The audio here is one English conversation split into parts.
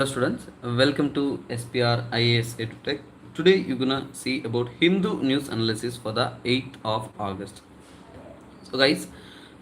Hello students, welcome to SPR IAS EduTech. Today you're gonna see about Hindu news analysis for the 8th of August. So guys,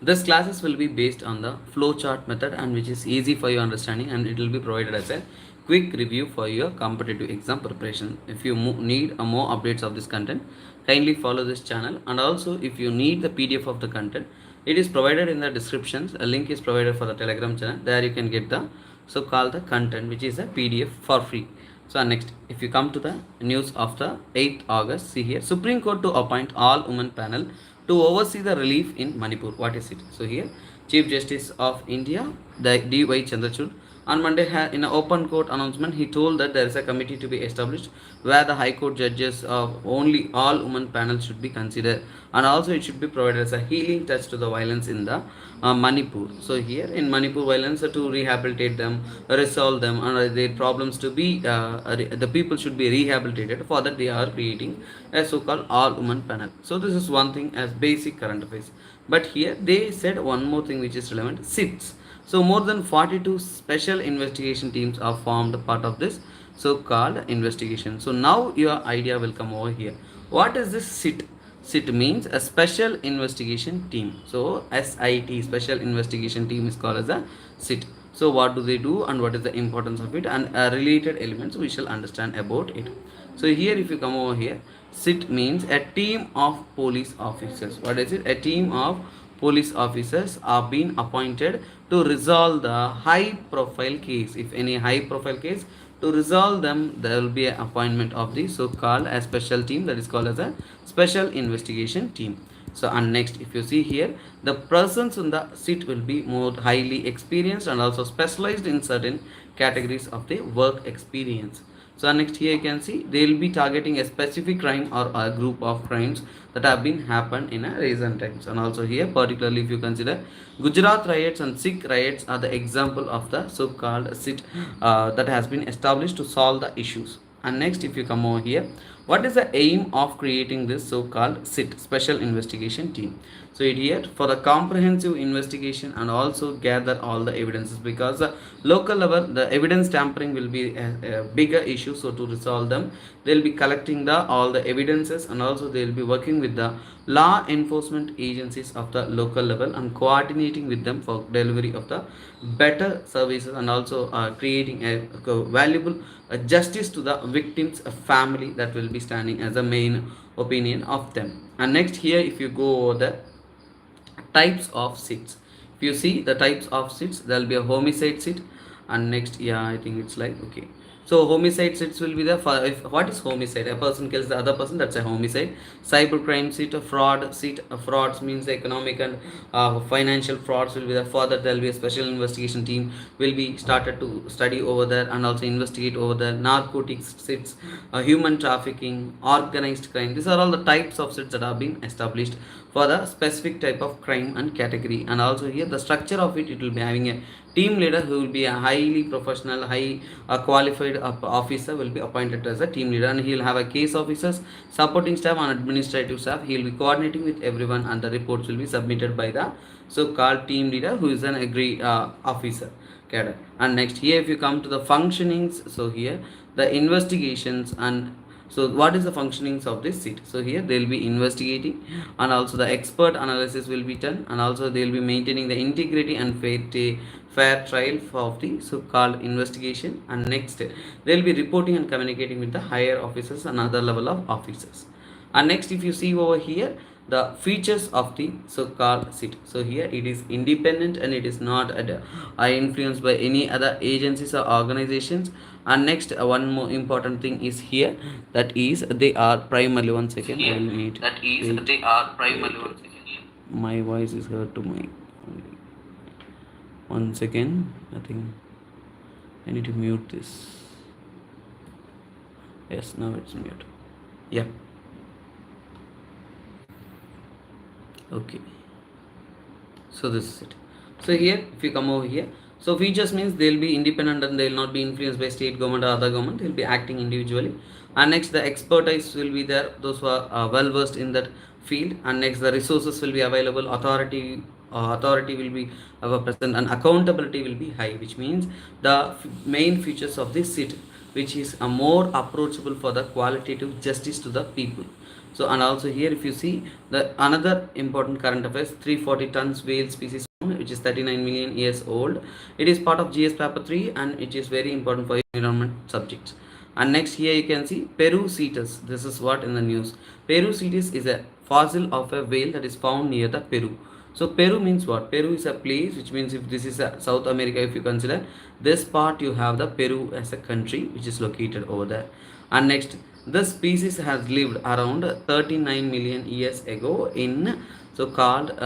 this classes will be based on the flowchart method and which is easy for your understanding, and it will be provided as a quick review for your competitive exam preparation. If you need a more updates of this content, kindly follow this channel, and also if you need the PDF of the content, it is provided in the descriptions. A link is provided for the Telegram channel. There you can get the so called the content which is a PDF for free. So next, if you come to the news of the 8th August, see here, Supreme Court to appoint all women panel to oversee the relief in Manipur. What is it? So here, Chief Justice of India, the D.Y. Chandrachud, on Monday in an open court announcement, he told that there is a committee to be established where the High Court judges of only all women panel should be considered, and also it should be provided as a healing touch to the violence in the Manipur. So here in Manipur violence, to rehabilitate them, resolve them, and their problems to be the people should be rehabilitated. For that they are creating a so-called all-women panel. So this is one thing as basic current affairs. But here they said one more thing which is relevant: SITs. So more than 42 special investigation teams are formed part of this so-called investigation. So now your idea will come over here. What is this SIT? SIT means a special investigation team. So SIT, special investigation team, is called as a SIT. So what do they do and what is the importance of it, and related elements we shall understand about it. So here if you come over here, SIT means a team of police officers. What is it? A team of police officers are being appointed to resolve the high profile case. If any high profile case, to resolve them, there will be an appointment of the so called a special team, that is called as a special investigation team. So and next, if you see here, the persons in the seat will be more highly experienced and also specialized in certain categories of the work experience. So next, here you can see they will be targeting a specific crime or a group of crimes that have been happened in a recent times. And also here, particularly if you consider Gujarat riots and Sikh riots are the example of the so-called sit that has been established to solve the issues. And next, if you come over here, what is the aim of creating this so-called SIT, special investigation team? So it here for the comprehensive investigation and also gather all the evidences, because the local level the evidence tampering will be a bigger issue. So to resolve them, they'll be collecting the all the evidences, and also they'll be working with the law enforcement agencies of the local level and coordinating with them for delivery of the better services, and also creating a valuable justice to the victims family that will be standing as a main opinion of them. And next, here if you go over the types of SITs, if you see the types of SITs, there will be a homicide SIT. And next, yeah, I think it's like okay. So homicide SITs will be there for if what is homicide? A person kills the other person, that's a homicide. Cybercrime SIT, a fraud SIT. Frauds means the economic and financial frauds will be there. For that there will be a special investigation team will be started to study over there and also investigate over there. Narcotics SITs, human trafficking, organized crime. These are all the types of SITs that are being established for the specific type of crime and category. And also here the structure of it will be having a team leader who will be a highly professional, high qualified officer will be appointed as a team leader, and he will have a case officers, supporting staff and administrative staff. He will be coordinating with everyone, and the reports will be submitted by the so called team leader, who is an agree officer cadre. And next, here if you come to the functionings, so here the investigations, and so what is the functionings of this SIT? So here they will be investigating, and also the expert analysis will be done, and also they will be maintaining the integrity and fair trial of the so-called investigation. And next, they will be reporting and communicating with the higher officers and other level of officers. And next, if you see over here, the features of the so-called SIT. So here it is independent and it is not influenced by any other agencies or organizations. And next, one more important thing is here, that is they are primarily, one second, I will need, that is they are primarily, one second, my voice is heard to my, one second, I think I need to mute this. Yes, now it's mute. Yeah, okay. So this is it. So here if you come over here, so features means they'll be independent and they'll not be influenced by state government or other government. They'll be acting individually. And next, the expertise will be there, those who are well versed in that field. And next, the resources will be available. Authority authority will be present, and accountability will be high, which means the main features of this seat, which is a more approachable for the qualitative justice to the people. So, and also here if you see the another important current affairs, 340 tons whale species which is 39 million years old. It is part of GS paper 3 and it is very important for environment subjects. And next here you can see Peru cetus. This is what in the news. Peru cetus is a fossil of a whale that is found near the Peru. So Peru means what? Peru is a place, which means if this is a South America, if you consider this part, you have the Peru as a country which is located over there. And next, this species has lived around 39 million years ago in so called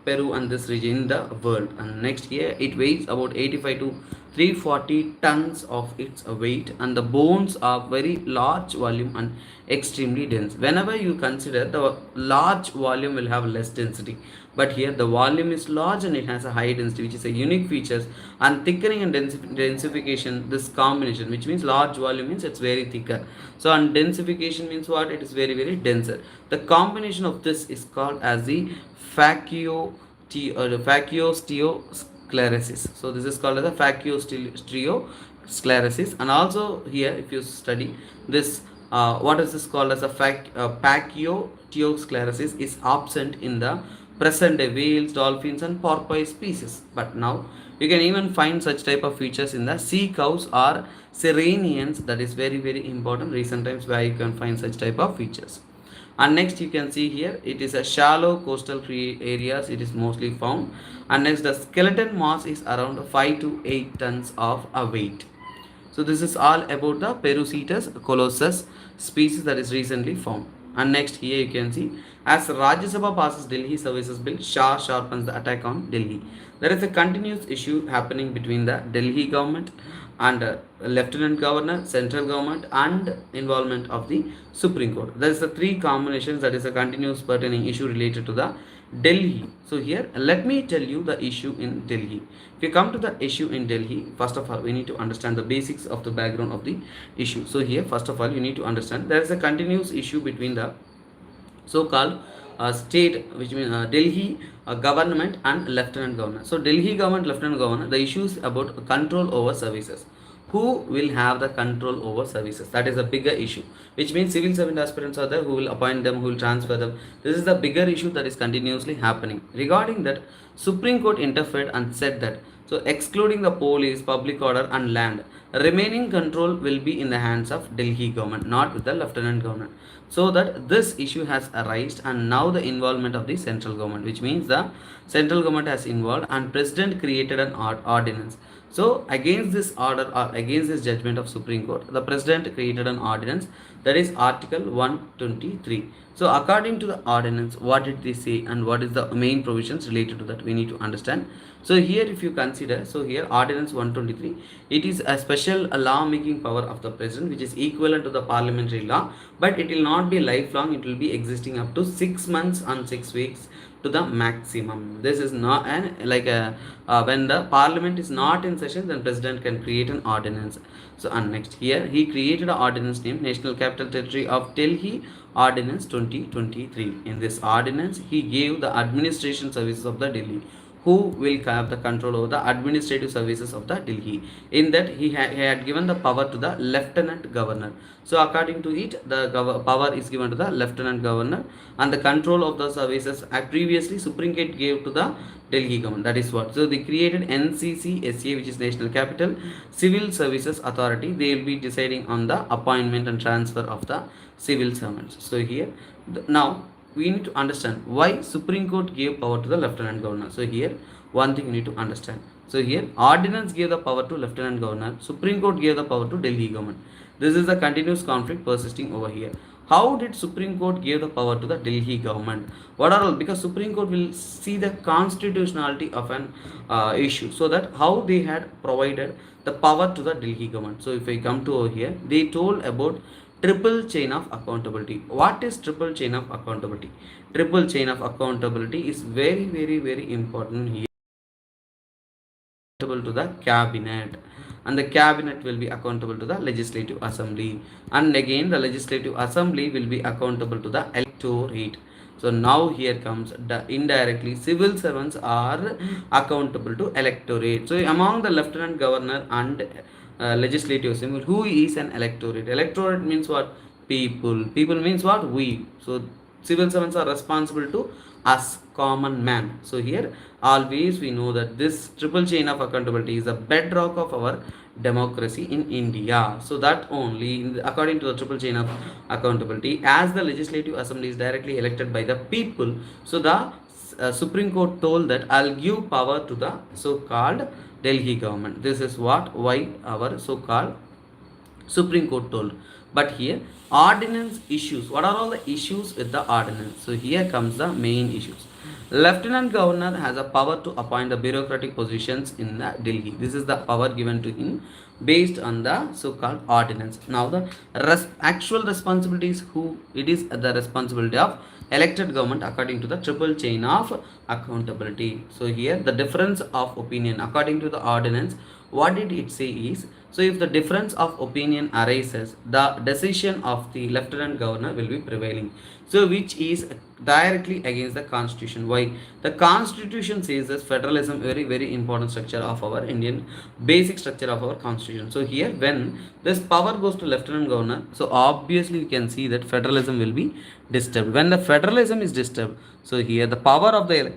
Peru and this region in the world. And next here it weighs about 85 to 340 tons of its weight, and the bones are very large volume and extremely dense. Whenever you consider the large volume will have less density, but here the volume is large and it has a high density, which is a unique features. And thickening and densification, this combination, which means large volume means it's very thicker, so and densification means what? It is very very denser. The combination of this is called as the faciosteosclerosis. So this is called as the faciosteosclerosis. And also here if you study this, what is this called as a pachysteosclerosis is absent in the present day whales, dolphins and porpoise species. But now you can even find such type of features in the sea cows or sirenians. That is very very important recent times where you can find such type of features. And next you can see here it is a shallow coastal areas it is mostly found. And next the skeleton mass is around 5 to 8 tons of a weight. So this is all about the Perucetus colossus species that is recently found. And next here you can see, as Rajya Sabha passes Delhi Services Bill, Shah sharpens the attack on Delhi. There is a continuous issue happening between the Delhi government and Lieutenant Governor, central government and involvement of the Supreme Court. There is the three combinations, that is a continuous pertaining issue related to the Delhi. So here let me tell you the issue in Delhi. If you come to the issue in Delhi, first of all we need to understand the basics of the background of the issue. So here first of all you need to understand there is a continuous issue between the so-called state, which means Delhi government and lieutenant governor. So Delhi government, lieutenant governor, the issues about control over services. Who will have the control over services? That is a bigger issue, which means civil servant aspirants are there, who will appoint them, who will transfer them. This is the bigger issue that is continuously happening. Regarding that, Supreme Court interfered and said that, so excluding the police, public order and land, remaining control will be in the hands of Delhi government, not with the lieutenant governor. So that this issue has arisen, and now the involvement of the central government, which means the central government has involved and president created an ordinance. So against this order or against this judgment of Supreme Court, the president created an ordinance, that is Article 123. So according to the ordinance, what did they say and what is the main provisions related to that, we need to understand. So here if you consider, so here Ordinance 123, it is a special law making power of the president, which is equivalent to the parliamentary law, but it will not be lifelong, it will be existing up to 6 months and 6 weeks to the maximum. This is not an like a when the parliament is not in session, then president can create an ordinance. So and next here he created an ordinance named National Capital Territory of Delhi Ordinance 2023. In this ordinance he gave the administration services of the Delhi, who will have the control over the administrative services of the Delhi. In that he had given the power to the lieutenant governor. So according to it, the power is given to the lieutenant governor, and the control of the services previously Supreme Court gave to the Delhi government. That is what. So they created NCCSA, which is National Capital Civil Services Authority. They will be deciding on the appointment and transfer of the civil servants. So here now we need to understand why Supreme Court gave power to the lieutenant governor. So here one thing you need to understand. So here ordinance gave the power to lieutenant governor, Supreme Court gave the power to Delhi government. This is a continuous conflict persisting over here. How did Supreme Court give the power to the Delhi government? What are all? Because Supreme Court will see the constitutionality of an issue, so that how they had provided the power to the Delhi government. So if I come to over here, they told about triple chain of accountability. What is triple chain of accountability? Triple chain of accountability is very very very important here. Accountable to the cabinet, and the cabinet will be accountable to the legislative assembly, and again the legislative assembly will be accountable to the electorate. So now here comes indirectly civil servants are accountable to electorate. So among the lieutenant governor and legislative assembly, who is an electorate? Electorate means what? People. People means what? We. So civil servants are responsible to us common man. So here always we know that this triple chain of accountability is the bedrock of our democracy in India. So that only according to the triple chain of accountability, as the legislative assembly is directly elected by the people, so the Supreme Court told that I'll give power to the so-called Delhi government. This is what why our so-called Supreme Court told. But here, ordinance issues. What are all the issues with the ordinance? So here comes the main issues. Lieutenant Governor has a power to appoint the bureaucratic positions in the Delhi. This is the power given to him based on the so-called ordinance. Now the actual responsibilities, who it is the responsibility of elected government according to the triple chain of accountability. So here the difference of opinion according to the ordinance, what did it say is, so if the difference of opinion arises, the decision of the lieutenant governor will be prevailing. So which is directly against the constitution. Why? The constitution says that federalism very very important structure of our Indian, basic structure of our constitution. So here when this power goes to lieutenant governor, so obviously you can see that federalism will be disturbed. When the federalism is disturbed, so here the power of the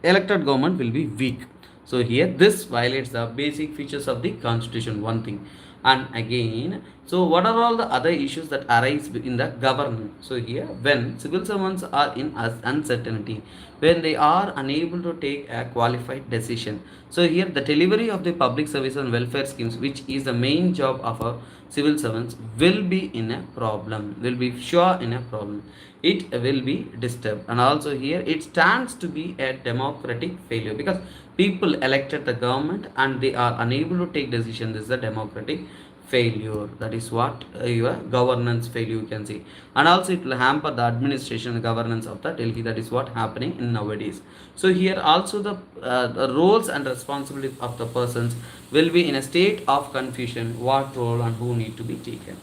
elected government will be weak. So here this violates the basic features of the constitution, one thing. And again, so what are all the other issues that arise in the government? So here when civil servants are in uncertainty, when they are unable to take a qualified decision, so here the delivery of the public service and welfare schemes, which is the main job of a civil servants, will be in a problem, will be sure in a problem. It will be disturbed. And also here it stands to be a democratic failure, because people elected the government and they are unable to take decision. This is a democratic failure. That is what your governance failure you can see. And also it will hamper the administration and governance of the Delhi. That is what happening in nowadays. So here also the roles and responsibilities of the persons will be in a state of confusion, what role and who need to be taken.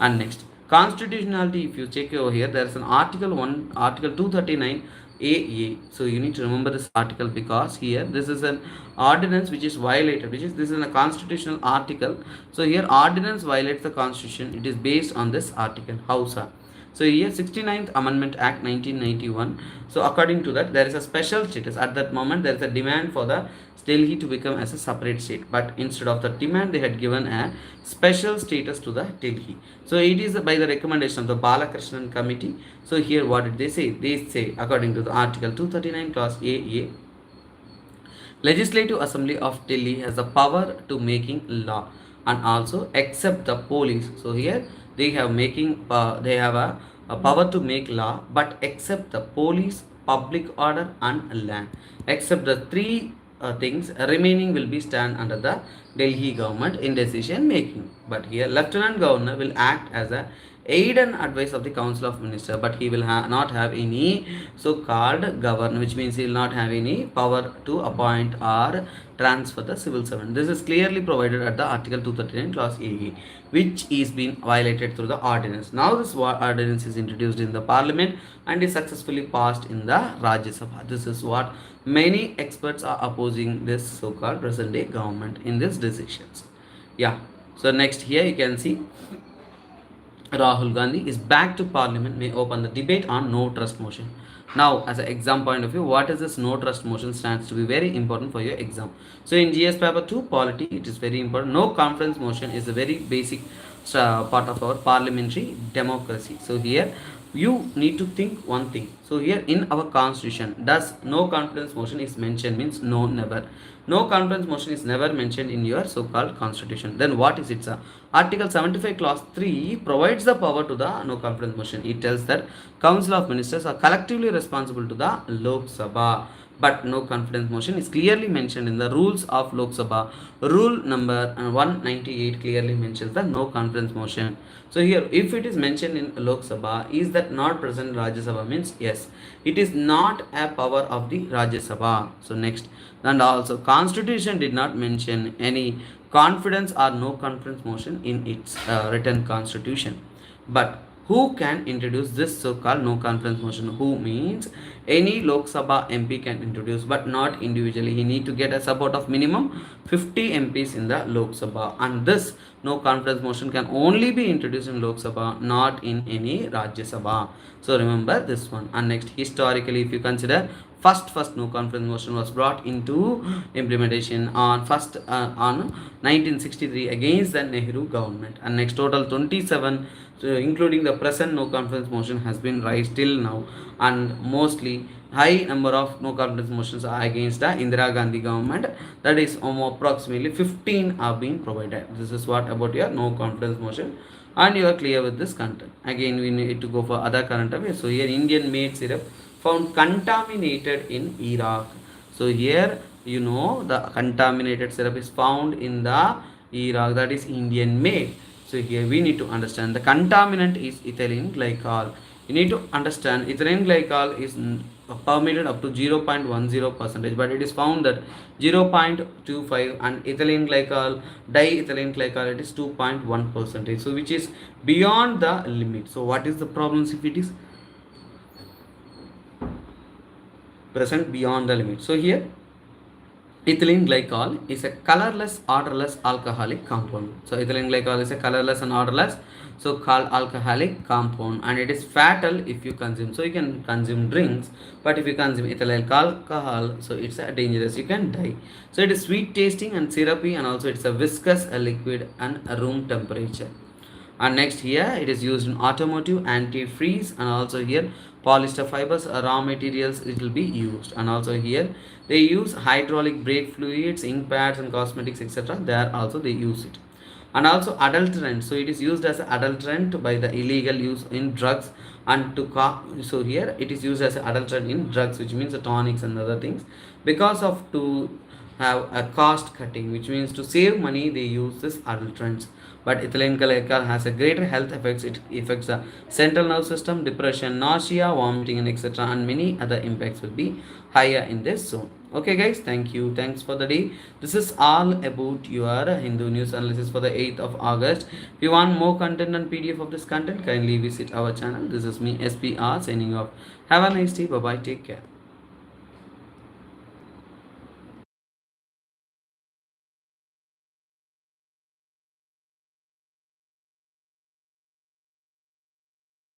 And next, constitutionality, if you check over here, there is an article 1, article 239 AA. So you need to remember this article, because here this is an ordinance which is violated, which is this is a constitutional article. So here ordinance violates the constitution. It is based on this article. How, sir? So here 69th Amendment Act 1991. So according to that, there is a special status. At that moment, there is a demand for the Delhi to become as a separate state. But instead of the demand, they had given a special status to the Delhi. So it is by the recommendation of the Balakrishnan committee. So here what did they say? They say according to the article 239 clause AA, Legislative Assembly of Delhi has the power to making law and also accept the police. So here they have they have a power to make law, but accept the police, public order and land. Except the three things remaining will be stand under the Delhi government in decision making. But here Lieutenant Governor will act as a aid and advice of the Council of Ministers, but he will not have any so-called governor, which means he will not have any power to appoint or transfer the civil servant. This is clearly provided at the Article 239 Clause A, which is being violated through the ordinance. Now this ordinance is introduced in the Parliament and is successfully passed in the Rajya Sabha. This is what many experts are opposing this so-called present day government in these decisions. Yeah. So next here you can see Rahul Gandhi is back to Parliament, may open the debate on no trust motion. Now, as an exam point of view, what is this no trust motion stands to be very important for your exam. So, in GS paper 2, polity, it is very important. No confidence motion is a very basic part of our parliamentary democracy. So, here you need to think one thing. So, here in our constitution, does no confidence motion is mentioned, means no, never. No confidence motion is never mentioned in your so-called constitution. Then what is it, sir? Article 75 clause 3 provides the power to the no confidence motion. It tells that Council of Ministers are collectively responsible to the Lok Sabha. But no confidence motion is clearly mentioned in the rules of Lok Sabha. Rule number 198 clearly mentions the no confidence motion. So here, if it is mentioned in Lok Sabha, is that not present in Rajya Sabha? Means yes, it is not a power of the Rajya Sabha. So next, and also Constitution did not mention any confidence or no confidence motion in its written constitution. But who can introduce this so-called no confidence motion? Who means any Lok Sabha MP can introduce, but not individually. He need to get a support of minimum 50 MPs in the Lok Sabha, and this no confidence motion can only be introduced in Lok Sabha, not in any Rajya Sabha. So remember this one. And next, historically, if you consider, first no confidence motion was brought into implementation on 1963 against the Nehru government, and next total 27, so including the present no confidence motion, has been raised till now, and mostly high number of no confidence motions are against the Indira Gandhi government, that is approximately 15 are being provided. This is what about your no confidence motion, and you are clear with this content. Again, we need to go for other current affairs. So here, Indian made syrup found contaminated in Iraq. So here, the contaminated syrup is found in the Iraq, that is Indian made. So here we need to understand the contaminant is ethylene glycol. You need to understand ethylene glycol is permitted up to 0.10 percentage, but it is found that 0.25, and ethylene glycol, diethylene glycol, it is 2.1 percentage. So which is beyond the limit. So what is the problems if it is present beyond the limit? So here, ethylene glycol is a colorless, odorless alcoholic compound. So ethylene glycol is a colorless and odorless, so called alcoholic compound, and it is fatal if you consume. So you can consume drinks, but if you consume ethyl alcohol, so it's a dangerous. You can die. So it is sweet tasting and syrupy, and also it's a viscous, a liquid, and a room temperature. And next here, it is used in automotive, antifreeze, and also here polyester fibers, raw materials it will be used. And also here they use hydraulic brake fluids, ink pads, and cosmetics, etc. There also they use it. And also adulterant, so it is used as an adulterant by the illegal use in drugs, and so here it is used as an adulterant in drugs, which means the tonics and other things, because of to have a cost cutting, which means to save money they use this adulterants. But ethylene glycol has a greater health effects. It affects the central nerve system, depression, nausea, vomiting, and etc. And many other impacts will be higher in this zone. Okay, guys, thank you. Thanks for the day. This is all about your Hindu news analysis for the 8th of August. If you want more content and PDF of this content, kindly visit our channel. This is me, SPR, signing off. Have a nice day. Bye bye. Take care.